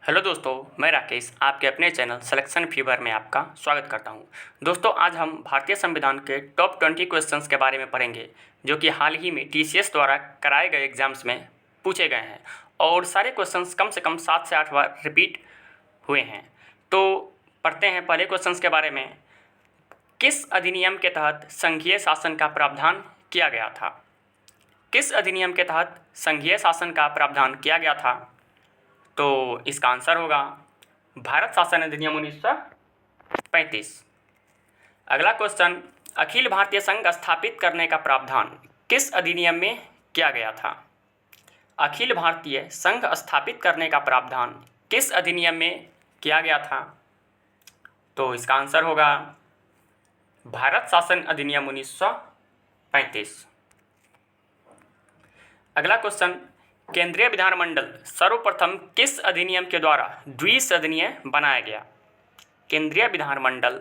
Hello दोस्तों, मैं राकेश आपके अपने चैनल सिलेक्शन फीवर में आपका स्वागत करता हूं। दोस्तों, आज हम भारतीय संविधान के टॉप 20 क्वेश्चंस के बारे में पढ़ेंगे जो कि हाल ही में टीसीएस द्वारा कराए गए एग्जाम्स में पूछे गए हैं और सारे क्वेश्चंस कम से कम 7 से 8 बार रिपीट हुए हैं। तो पढ़ते हैं पहले क्वेश्चंस के बारे में। किस अधिनियम के तहत संघीय शासन का प्रावधान किया गया था? किस अधिनियम के तहत संघीय शासन का प्रावधान किया गया था? तो इसका आंसर होगा भारत शासन अधिनियम 1935। अगला क्वेश्चन, अखिल भारतीय संघ स्थापित करने का प्रावधान किस अधिनियम में किया गया था? अखिल भारतीय संघ स्थापित करने का प्रावधान किस अधिनियम में किया गया था? तो इसका आंसर होगा भारत शासन अधिनियम 1935। अगला क्वेश्चन, केंद्रीय विधानमंडल सर्वप्रथम किस अधिनियम के द्वारा द्विसदनीय बनाया गया? केंद्रीय विधानमंडल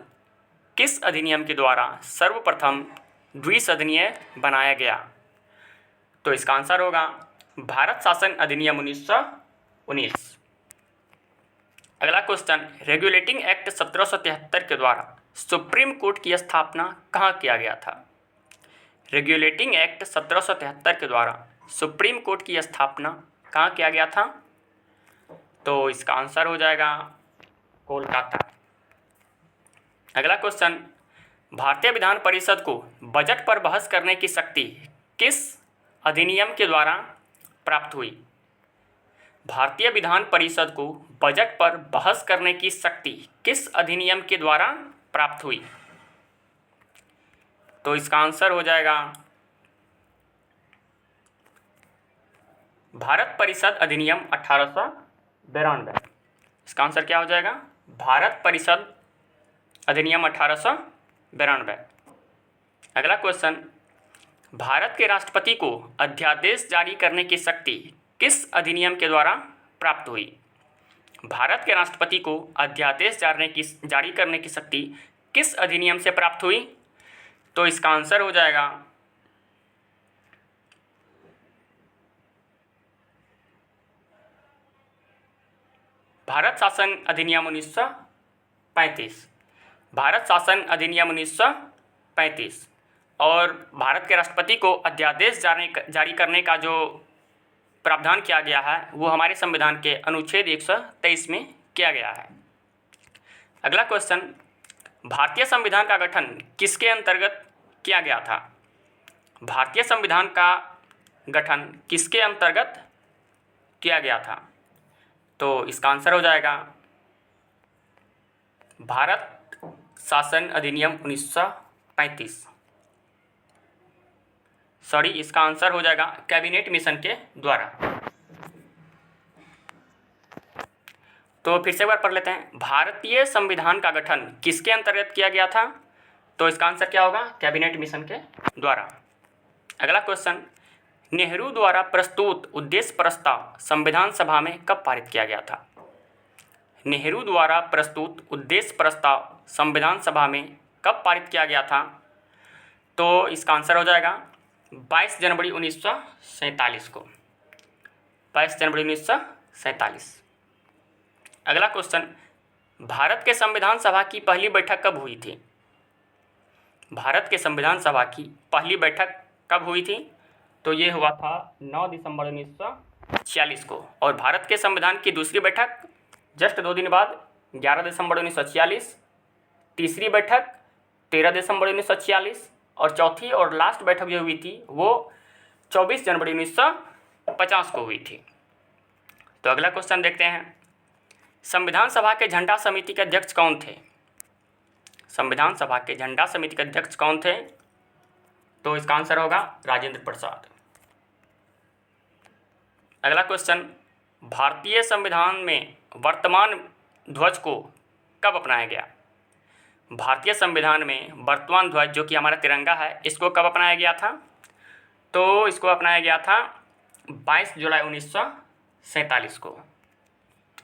किस अधिनियम के द्वारा सर्वप्रथम द्विसदनीय बनाया गया? तो इसका आंसर होगा भारत शासन अधिनियम 1919। अगला क्वेश्चन, रेगुलेटिंग एक्ट 1773 के द्वारा सुप्रीम कोर्ट की स्थापना कहाँ किया गया था? रेगुलेटिंग एक्ट 1773 के द्वारा सुप्रीम कोर्ट की स्थापना कहाँ किया गया था? तो इसका आंसर हो जाएगा कोलकाता। अगला क्वेश्चन, भारतीय विधान परिषद को बजट पर बहस करने की शक्ति किस अधिनियम के द्वारा प्राप्त हुई? भारतीय विधान परिषद को बजट पर बहस करने की शक्ति किस अधिनियम के द्वारा प्राप्त हुई? तो इसका आंसर हो जाएगा भारत परिषद अधिनियम 1892। इसका आंसर क्या हो जाएगा? भारत परिषद अधिनियम 1892। अगला क्वेश्चन, भारत के राष्ट्रपति को अध्यादेश जारी करने की शक्ति किस अधिनियम के द्वारा प्राप्त हुई? भारत के राष्ट्रपति को अध्यादेश जारी करने की शक्ति किस अधिनियम से प्राप्त हुई? तो इसका आंसर हो जाएगा भारत शासन अधिनियम 1935। भारत शासन अधिनियम 1935 और भारत के राष्ट्रपति को अध्यादेश जारी करने का जो प्रावधान किया गया है वो हमारे संविधान के अनुच्छेद 123 में किया गया है। अगला क्वेश्चन, भारतीय संविधान का गठन किसके अंतर्गत किया गया था? भारतीय संविधान का गठन किसके अंतर्गत किया गया था? तो इसका आंसर हो जाएगा भारत शासन अधिनियम 1935। सॉरी, इसका आंसर हो जाएगा कैबिनेट मिशन के द्वारा। तो फिर से एक बार पढ़ लेते हैं, भारतीय संविधान का गठन किसके अंतर्गत किया गया था? तो इसका आंसर क्या होगा? कैबिनेट मिशन के द्वारा। अगला क्वेश्चन, नेहरू द्वारा प्रस्तुत उद्देश्य प्रस्ताव संविधान सभा में कब पारित किया गया था? नेहरू द्वारा प्रस्तुत उद्देश्य प्रस्ताव संविधान सभा में कब पारित किया गया था? तो इसका आंसर हो जाएगा 22 जनवरी 1947 को। 22 जनवरी 1947। अगला क्वेश्चन, भारत के संविधान सभा की पहली बैठक कब हुई थी? भारत के संविधान सभा की पहली बैठक कब हुई थी? तो ये हुआ था 9 दिसंबर 1946 को। और भारत के संविधान की दूसरी बैठक जस्ट 2 दिन बाद 11 दिसंबर 1946, तीसरी बैठक 13 दिसंबर 1946 और चौथी और लास्ट बैठक जो हुई थी वो 24 जनवरी 1950 को हुई थी। तो अगला क्वेश्चन देखते हैं, संविधान सभा के झंडा समिति के अध्यक्ष कौन थे? संविधान सभा के झंडा समिति के अध्यक्ष कौन थे? तो इसका आंसर होगा राजेंद्र प्रसाद। अगला क्वेश्चन, भारतीय संविधान में वर्तमान ध्वज को कब अपनाया गया? भारतीय संविधान में वर्तमान ध्वज जो कि हमारा तिरंगा है इसको कब अपनाया गया था? तो इसको अपनाया गया था 22 जुलाई 1947 को।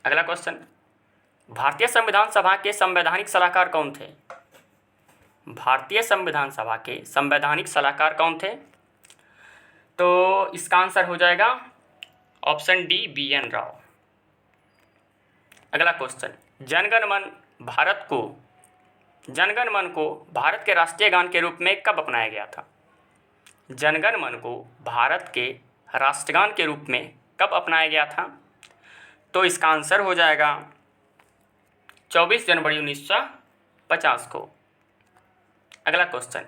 अगला क्वेश्चन, भारतीय संविधान सभा के संवैधानिक सलाहकार कौन थे? भारतीय संविधान सभा के संवैधानिक सलाहकार कौन थे? तो इसका आंसर हो जाएगा ऑप्शन डी, बी एन राव। अगला क्वेश्चन, जनगण मन को भारत के राष्ट्रीय गान के रूप में कब अपनाया गया था? जनगण मन को भारत के राष्ट्रगान के रूप में कब अपनाया गया था? तो इसका आंसर हो जाएगा 24 जनवरी 1950 को। अगला क्वेश्चन,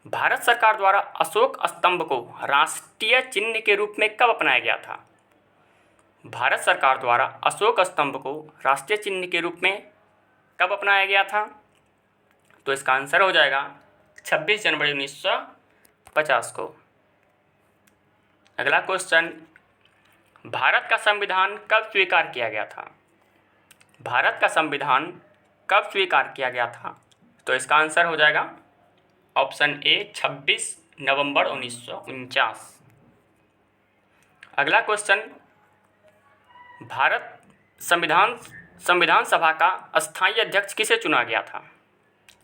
भारत सरकार द्वारा अशोक स्तंभ को राष्ट्रीय चिन्ह के रूप में कब अपनाया गया था? भारत सरकार द्वारा अशोक स्तंभ को राष्ट्रीय चिन्ह के रूप में कब अपनाया गया था? तो इसका आंसर हो जाएगा 26 जनवरी 1950 को। अगला क्वेश्चन, भारत का संविधान कब स्वीकार किया गया था? भारत का संविधान कब स्वीकार किया गया था? तो इसका आंसर हो जाएगा ऑप्शन ए 26 नवंबर 1949। अगला क्वेश्चन, भारत संविधान सभा का अस्थायी अध्यक्ष किसे चुना गया था?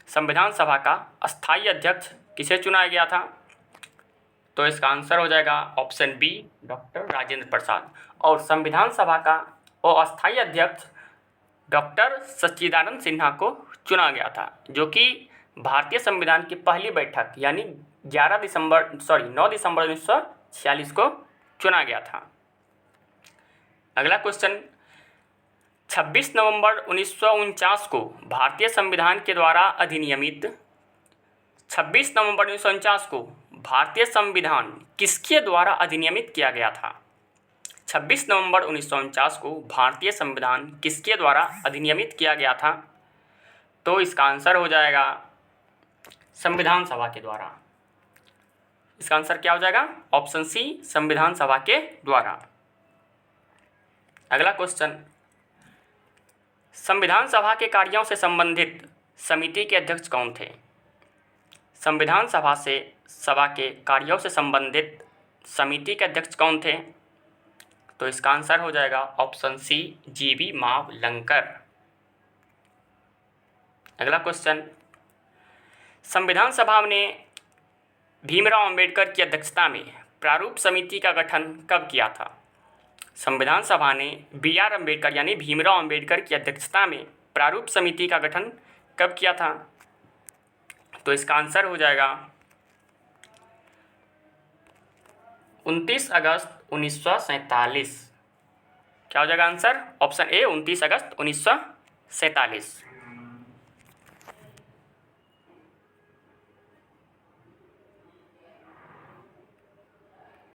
संविधान सभा का अस्थायी अध्यक्ष किसे चुना गया था? तो इसका आंसर हो जाएगा option B doctor Rajendra Prasad. और संविधान सभा का अस्थायी अध्यक्ष डॉक्टर सच्चिदानंद सिन्हा को चुना गया था, जो कि भारतीय संविधान की पहली बैठक यानी 9 दिसंबर 1946 को चुना गया था। अगला क्वेश्चन, 26 नवंबर 1949 को भारतीय संविधान के द्वारा अधिनियमित 26 नवंबर 1949 को भारतीय संविधान किसके द्वारा अधिनियमित किया गया था? 26 नवंबर 1949 को भारतीय संविधान किसके द्वारा अधिनियमित किया गया था? तो इसका आंसर हो जाएगा संविधान सभा के द्वारा। इसका आंसर क्या हो जाएगा? ऑप्शन सी संविधान सभा के द्वारा। अगला क्वेश्चन, संविधान सभा के कार्यों से संबंधित समिति के अध्यक्ष कौन थे? संविधान सभा के कार्यों से संबंधित समिति के अध्यक्ष कौन थे? तो इसका आंसर हो जाएगा ऑप्शन सी जीवी मावलंकर। अगला क्वेश्चन, संविधान सभा ने भीमराव अंबेडकर की अध्यक्षता में प्रारूप समिति का गठन कब किया था? संविधान सभा ने बी.आर. अम्बेडकर यानी भीमराव अंबेडकर की अध्यक्षता में प्रारूप समिति का गठन कब किया था? तो इसका आंसर हो जाएगा 29 अगस्त 1947। क्या हो जाएगा आंसर? Option A 29 August 1947।